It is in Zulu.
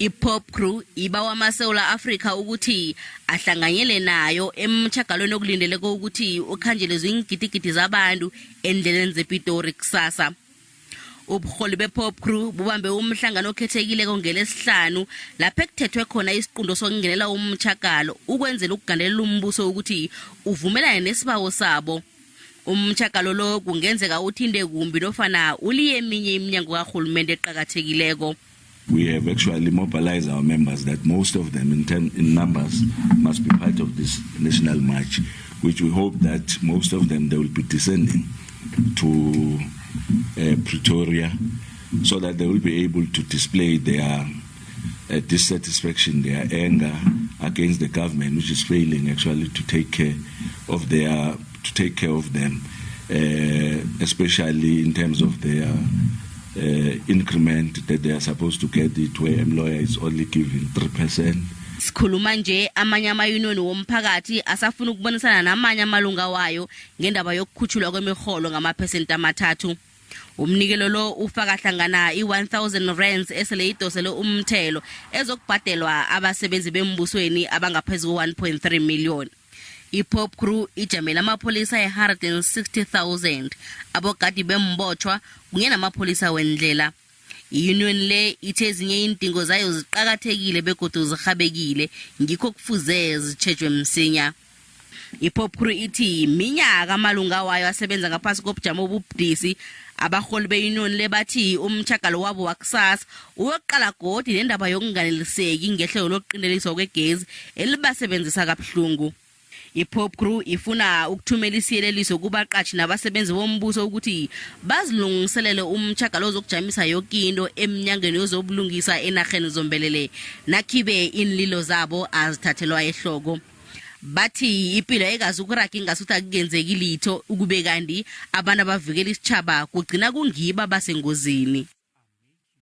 I-POPCRU ibawa amaSewula Afrika ukuthi ahlanganyele nayo emtjhagalweni okulindeleko ukuthi ukhanjelezwe iingidigidi zabantu endleleni zePitori kusasa. Ubuholi be-POPCRU bubambe umhlangano okhethekileko ngelesihlanu lapho ekuthethwe khona isiqundo sokungenela umtjhagalo ukwenzela ukugandelela umbuso ukuthi uvumelane nesibawo sabo. Umtjhagalo lo kungenzeka uthinde kumbi nofana uliye eminye iminyango karhulumende eqakathekileko. We have actually mobilized our members that most of them in numbers must be part of this national march, which we hope that most of them they will be descending to Pretoria so that they will be able to display their dissatisfaction, their anger against the government, which is failing actually to take care of them, especially in terms of their increment that they are supposed to get it, where employer is only giving 3%. Sikhuluma nje amanye amayuniyoni womphakathi asafuna ukubonisana namanye amalunga wayo ngendaba yokukhutshulwa kwemiholo ngamaphesenti 3. Umnikelo lo ufaka hlangana i-1000 rands esele idosele umthelo ezokubhadelwa abasebenzi bembusweni abangaphezulu 1.3 million. I-POPCRU ijamela amapolisa 160,000 abogadi bembotshwa kunye namapolisa wendlela. I-Union le ithe ezinye indingo zayo ziqakathekile begodu zirhabekile ngikho kufuze zitshejwe msinya. I-POPCRU ithi minyaka amalunga wayo asebenza ngaphasi kobujamo obubudisi. Abarholi be-Union le bathi umtjhagalo wabo wakusasa uyoqala godi nendaba yokunganeliseki ngehlelo lokuqindeliswa kwegezi elibasebenzisa kabuhlungu. I-POPCRU ifuna ukuthumela isiyeleliso kubaqatshi nabasebenzi bombuso ukuthi bazilungiselele umtjhagalo ozokujamisa yonke into eminyangweni yozobulungisa enarheni zombelele nakhibe inlilo zabo azithathelwa ehloko. Bathi impilo ayikazukuraga ingasuthi akungenzeki litho ukube kanti abantu abavikela isitjhaba kugcina kungiba basengozini.